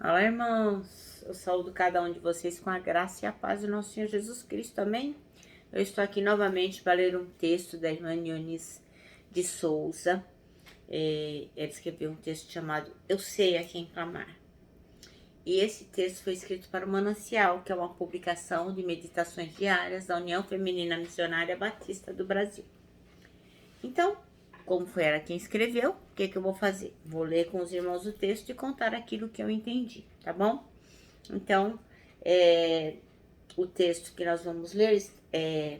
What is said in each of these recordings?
Olá, irmãos. Eu saúdo cada um de vocês com a graça e a paz do nosso Senhor Jesus Cristo, amém? Eu estou aqui novamente para ler um texto da irmã Eunice de Souza. Ela escreveu um texto chamado Eu Sei a Quem Clamar. E esse texto foi escrito para o Manancial, que é uma publicação de meditações diárias da União Feminina Missionária Batista do Brasil. Então, como foi ela quem escreveu, o que eu vou fazer? Vou ler com os irmãos o texto e contar aquilo que eu entendi, tá bom? Então, o texto que nós vamos ler é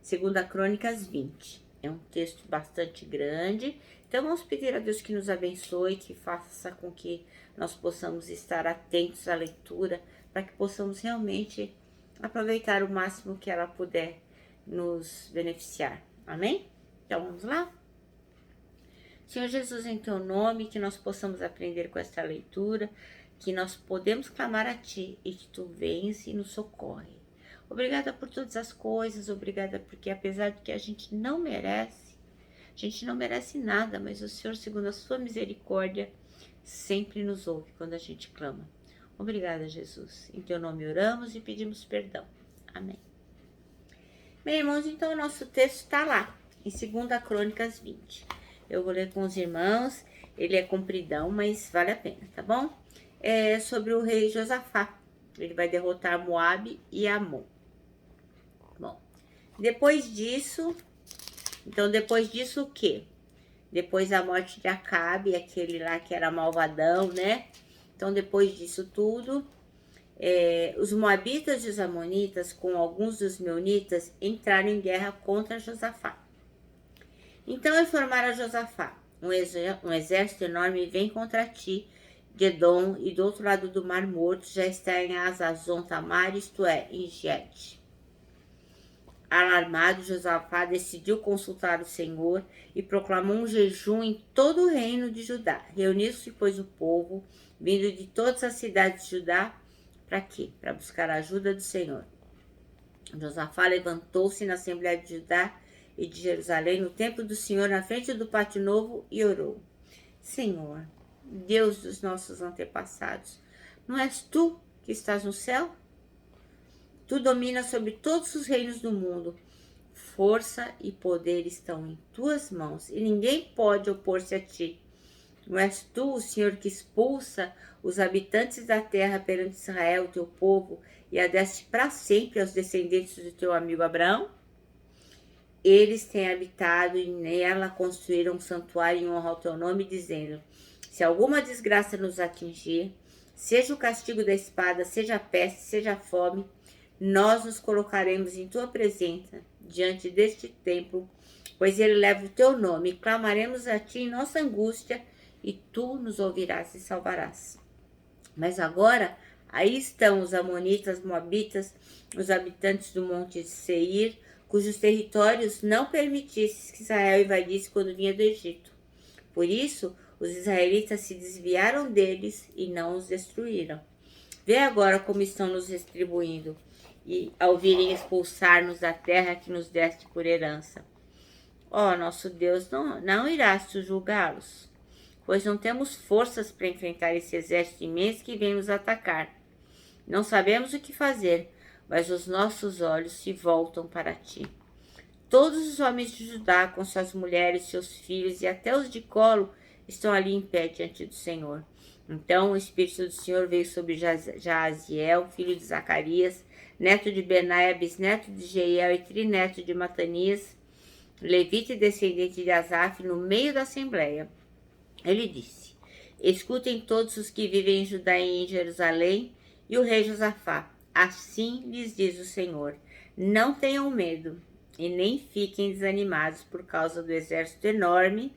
2 Crônicas 20. É um texto bastante grande, então vamos pedir a Deus que nos abençoe, que faça com que nós possamos estar atentos à leitura, para que possamos realmente aproveitar o máximo que ela puder nos beneficiar. Amém? Então vamos lá? Senhor Jesus, em teu nome, que nós possamos aprender com esta leitura, que nós podemos clamar a ti e que tu vens e nos socorre. Obrigada por todas as coisas, obrigada porque apesar de que a gente não merece nada, mas o Senhor, segundo a sua misericórdia, sempre nos ouve quando a gente clama. Obrigada, Jesus. Em teu nome oramos e pedimos perdão. Amém. Bem, irmãos, então o nosso texto está lá, em 2 Crônicas 20. Eu vou ler com os irmãos, ele é compridão, mas vale a pena, tá bom? É sobre o rei Josafá. Ele vai derrotar Moabe e Amon. Bom, depois disso o quê? Depois da morte de Acabe, aquele lá que era malvadão, né? Então, depois disso tudo, os moabitas e os amonitas, com alguns dos meunitas, entraram em guerra contra Josafá. Então informaram a Josafá: um exército enorme vem contra ti, de Edom, e do outro lado do Mar Morto já está em Azazon Tamar, isto é, em Gede. Alarmado, Josafá decidiu consultar o Senhor e proclamou um jejum em todo o reino de Judá. Reuniu-se, pois, o povo, vindo de todas as cidades de Judá, para quê? Para buscar a ajuda do Senhor. Josafá levantou-se na Assembleia de Judá e de Jerusalém, no templo do Senhor, na frente do pátio novo, e orou: Senhor, Deus dos nossos antepassados, não és tu que estás no céu? Tu dominas sobre todos os reinos do mundo. Força e poder estão em tuas mãos, e ninguém pode opor-se a ti. Não és tu, o Senhor, que expulsa os habitantes da terra perante Israel, teu povo, e a deste para sempre aos descendentes do teu amigo Abraão? Eles têm habitado e nela construíram um santuário em honra ao teu nome, dizendo: se alguma desgraça nos atingir, seja o castigo da espada, seja a peste, seja a fome, nós nos colocaremos em tua presença, diante deste templo, pois ele leva o teu nome, e clamaremos a ti em nossa angústia, e tu nos ouvirás e salvarás. Mas agora, aí estão os amonitas, moabitas, os habitantes do monte de Seir, cujos territórios não permitisse que Israel invadisse quando vinha do Egito. Por isso, os israelitas se desviaram deles e não os destruíram. Vê agora como estão nos retribuindo, e ao virem expulsar-nos da terra que nos deste por herança. Ó, nosso Deus, não irás tu julgá-los, pois não temos forças para enfrentar esse exército imenso que vem nos atacar. Não sabemos o que fazer, mas os nossos olhos se voltam para ti. Todos os homens de Judá, com suas mulheres, seus filhos e até os de colo, estão ali em pé diante do Senhor. Então o Espírito do Senhor veio sobre Jaaziel, filho de Zacarias, neto de Benaia, bisneto de Jeiel e trineto de Matanias, levita e descendente de Asaf, no meio da assembleia. Ele disse: escutem todos os que vivem em Judá e em Jerusalém, e o rei Josafá. Assim lhes diz o Senhor: não tenham medo e nem fiquem desanimados por causa do exército enorme,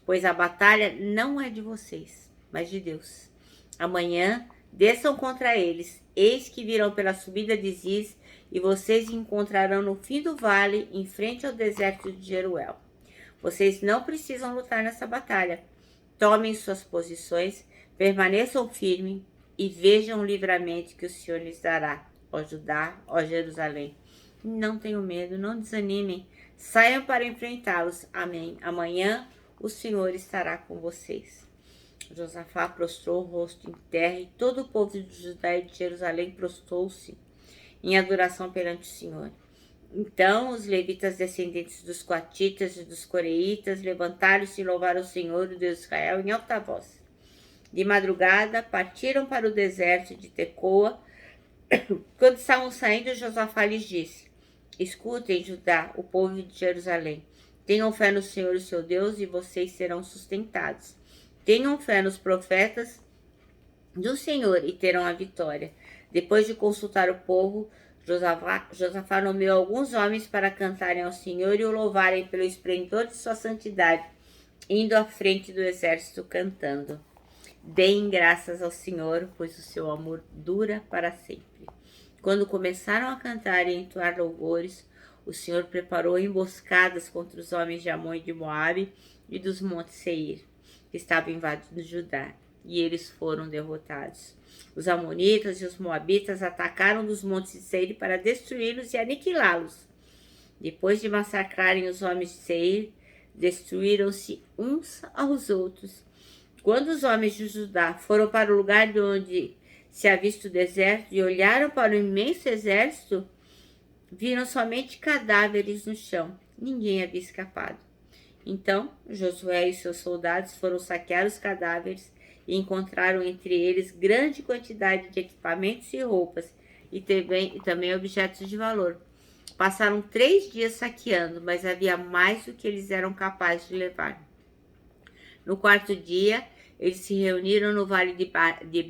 pois a batalha não é de vocês, mas de Deus. Amanhã desçam contra eles, eis que virão pela subida de Ziz, e vocês encontrarão no fim do vale, em frente ao deserto de Jeruel. Vocês não precisam lutar nessa batalha. Tomem suas posições, permaneçam firmes e vejam o livramento que o Senhor lhes dará, ó Judá, ó Jerusalém. Não tenham medo, não desanimem, saiam para enfrentá-los. Amém. Amanhã o Senhor estará com vocês. Josafá prostrou o rosto em terra e todo o povo de Judá e de Jerusalém prostrou-se em adoração perante o Senhor. Então os levitas descendentes dos coatitas e dos coreitas levantaram-se e louvaram o Senhor, o Deus de Israel, em alta voz. De madrugada partiram para o deserto de Tecoa. Quando estavam saindo, Josafá lhes disse: escutem, Judá, o povo de Jerusalém. Tenham fé no Senhor, o seu Deus, e vocês serão sustentados. Tenham fé nos profetas do Senhor e terão a vitória. Depois de consultar o povo, Josafá nomeou alguns homens para cantarem ao Senhor e o louvarem pelo esplendor de sua santidade, indo à frente do exército cantando: deem graças ao Senhor, pois o seu amor dura para sempre. Quando começaram a cantar e entoar louvores, o Senhor preparou emboscadas contra os homens de Amon e de Moabe e dos montes Seir, que estavam invadindo Judá, e eles foram derrotados. Os amonitas e os moabitas atacaram dos montes de Seir para destruí-los e aniquilá-los. Depois de massacrarem os homens de Seir, destruíram-se uns aos outros. Quando os homens de Judá foram para o lugar de onde se avista o deserto e olharam para o imenso exército, viram somente cadáveres no chão. Ninguém havia escapado. Então Josué e seus soldados foram saquear os cadáveres e encontraram entre eles grande quantidade de equipamentos e roupas e também objetos de valor. Passaram 3 dias saqueando, mas havia mais do que eles eram capazes de levar. No 4º dia, eles se reuniram no vale de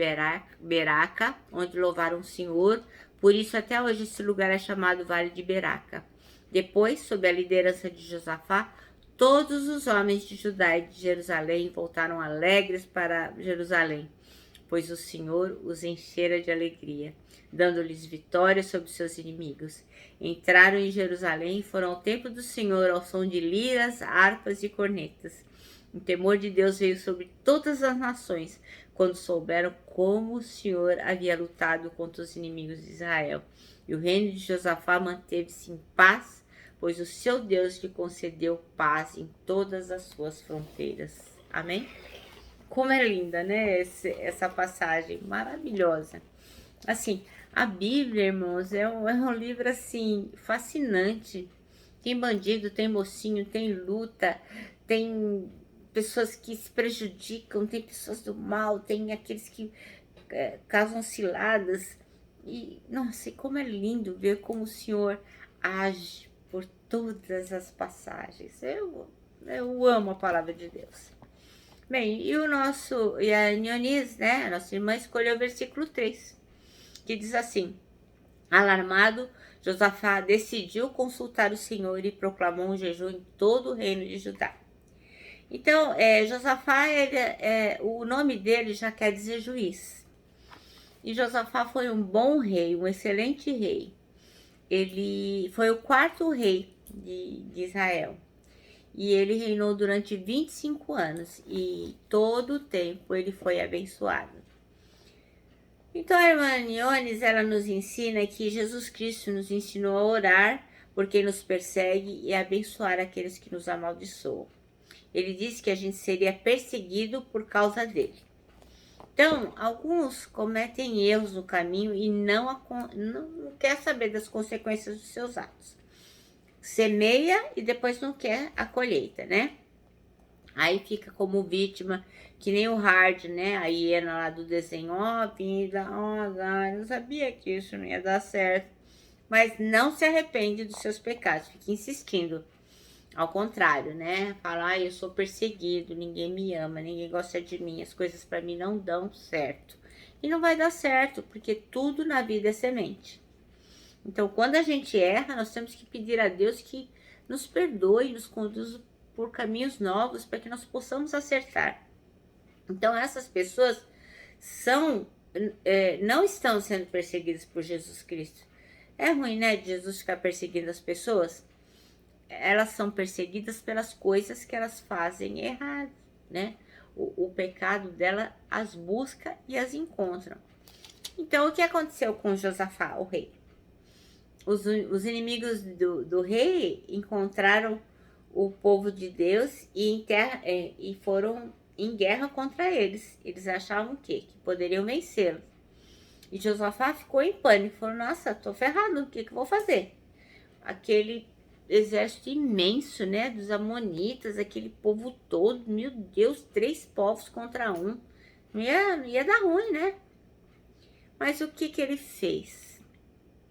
Beraca, onde louvaram o Senhor. Por isso, até hoje, esse lugar é chamado Vale de Beraca. Depois, sob a liderança de Josafá, todos os homens de Judá e de Jerusalém voltaram alegres para Jerusalém, pois o Senhor os enchera de alegria, dando-lhes vitória sobre seus inimigos. Entraram em Jerusalém e foram ao templo do Senhor ao som de liras, harpas e cornetas. O temor de Deus veio sobre todas as nações, quando souberam como o Senhor havia lutado contra os inimigos de Israel. E o reino de Josafá manteve-se em paz, pois o seu Deus lhe concedeu paz em todas as suas fronteiras. Amém? Como é linda, né? Essa passagem maravilhosa. Assim, a Bíblia, irmãos, é um livro, assim, fascinante. Tem bandido, tem mocinho, tem luta, tem pessoas que se prejudicam, tem pessoas do mal, tem aqueles que causam ciladas. E, nossa, como é lindo ver como o Senhor age por todas as passagens. Eu amo a palavra de Deus. Bem, e a Neonice, né, a nossa irmã, escolheu o versículo 3, que diz assim: alarmado, Josafá decidiu consultar o Senhor e proclamou um jejum em todo o reino de Judá. Então, Josafá, o nome dele já quer dizer juiz. E Josafá foi um bom rei, um excelente rei. Ele foi o 4º rei de Israel. E ele reinou durante 25 anos. E todo o tempo ele foi abençoado. Então, a irmã Niones, ela nos ensina que Jesus Cristo nos ensinou a orar por quem nos persegue e a abençoar aqueles que nos amaldiçoam. Ele disse que a gente seria perseguido por causa dele. Então, alguns cometem erros no caminho e não quer saber das consequências dos seus atos. Semeia e depois não quer a colheita, né? Aí fica como vítima, que nem o Hard, né? A hiena lá do desenho, vida, eu sabia que isso não ia dar certo. Mas não se arrepende dos seus pecados, fica insistindo. Ao contrário, né? Fala, eu sou perseguido, ninguém me ama, ninguém gosta de mim, as coisas para mim não dão certo. E não vai dar certo, porque tudo na vida é semente. Então, quando a gente erra, nós temos que pedir a Deus que nos perdoe, nos conduza por caminhos novos, para que nós possamos acertar. Então, essas pessoas não estão sendo perseguidas por Jesus Cristo. É ruim, né, de Jesus ficar perseguindo as pessoas? Elas são perseguidas pelas coisas que elas fazem errado, né? O pecado dela as busca e as encontra. Então, o que aconteceu com Josafá, o rei? Os inimigos do rei encontraram o povo de Deus e foram em guerra contra eles. Eles achavam o quê? Que poderiam vencê-los. E Josafá ficou em pânico, falou, nossa, tô ferrado, o que eu vou fazer? Aquele exército imenso, né, dos amonitas, aquele povo todo, meu Deus, 3 povos contra um, não ia dar ruim, né? Mas o que ele fez?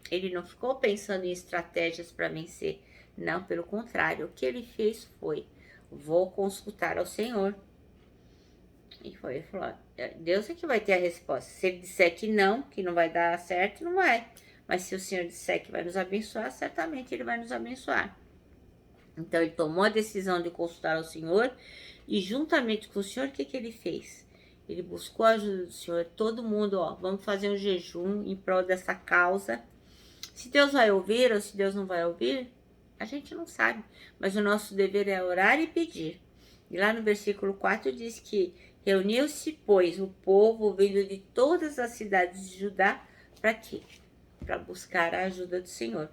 Ele não ficou pensando em estratégias para vencer, não, pelo contrário, o que ele fez foi, vou consultar ao Senhor. E foi, ele falou, Deus é que vai ter a resposta. Se ele disser que não vai dar certo, não vai. Mas se o Senhor disser que vai nos abençoar, certamente ele vai nos abençoar. Então ele tomou a decisão de consultar ao Senhor e juntamente com o Senhor, o que ele fez? Ele buscou a ajuda do Senhor, todo mundo, vamos fazer um jejum em prol dessa causa. Se Deus vai ouvir ou se Deus não vai ouvir, a gente não sabe. Mas o nosso dever é orar e pedir. E lá no versículo 4 diz que reuniu-se, pois, o povo vindo de todas as cidades de Judá, para quê? Para buscar a ajuda do Senhor.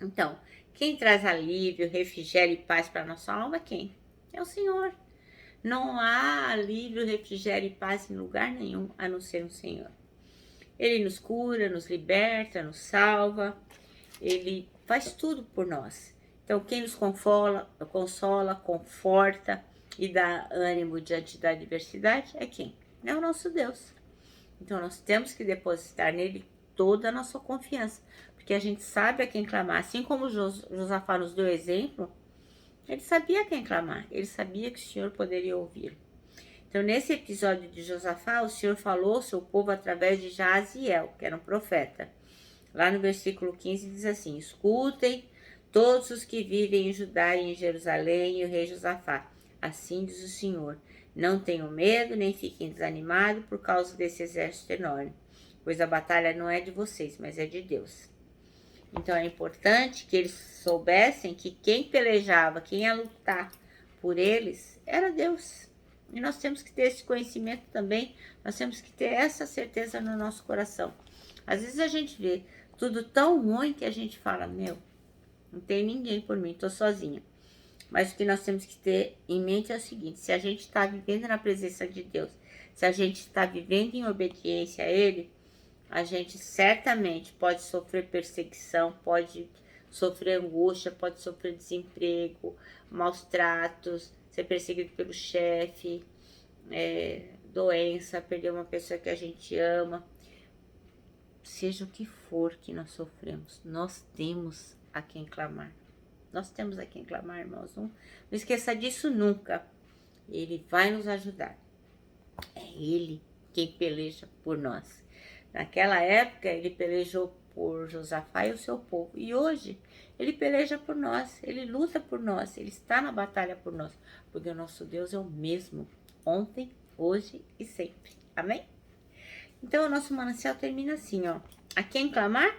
Então, quem traz alívio, refrigério e paz para a nossa alma é quem? É o Senhor. Não há alívio, refrigério e paz em lugar nenhum, a não ser no Senhor. Ele nos cura, nos liberta, nos salva, ele faz tudo por nós. Então, quem nos consola, conforta e dá ânimo diante da adversidade é quem? É o nosso Deus. Então, nós temos que depositar nele toda a nossa confiança, porque a gente sabe a quem clamar. Assim como Josafá nos deu exemplo, ele sabia a quem clamar, ele sabia que o Senhor poderia ouvir. Então, nesse episódio de Josafá, o Senhor falou ao seu povo através de Jaziel, que era um profeta. Lá no versículo 15 diz assim, escutem todos os que vivem em Judá e em Jerusalém e o rei Josafá. Assim diz o Senhor, não tenham medo nem fiquem desanimados por causa desse exército enorme, pois a batalha não é de vocês, mas é de Deus. Então é importante que eles soubessem que quem pelejava, quem ia lutar por eles, era Deus. E nós temos que ter esse conhecimento também, nós temos que ter essa certeza no nosso coração. Às vezes a gente vê tudo tão ruim que a gente fala, não tem ninguém por mim, tô sozinha. Mas o que nós temos que ter em mente é o seguinte, se a gente está vivendo na presença de Deus, se a gente está vivendo em obediência a Ele, a gente certamente pode sofrer perseguição, pode sofrer angústia, pode sofrer desemprego, maus tratos, ser perseguido pelo chefe, doença, perder uma pessoa que a gente ama. Seja o que for que nós sofremos, nós temos a quem clamar. Nós temos a quem clamar, irmãos. Não esqueça disso nunca. Ele vai nos ajudar. É Ele quem peleja por nós. Naquela época, ele pelejou por Josafá e o seu povo. E hoje, ele peleja por nós. Ele luta por nós. Ele está na batalha por nós. Porque o nosso Deus é o mesmo. Ontem, hoje e sempre. Amém? Então, o nosso manancial termina assim, A quem clamar?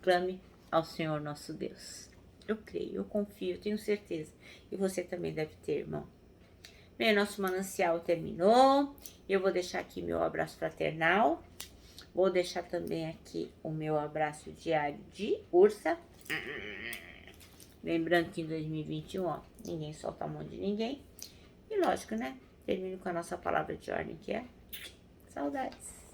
Clame ao Senhor nosso Deus. Eu creio, eu confio, eu tenho certeza. E você também deve ter, irmão. Bem, nosso manancial terminou. Eu vou deixar aqui meu abraço fraternal. Vou deixar também aqui o meu abraço diário de ursa. Lembrando que em 2021, ninguém solta a mão de ninguém. E lógico, né? Termino com a nossa palavra de ordem, que é saudades.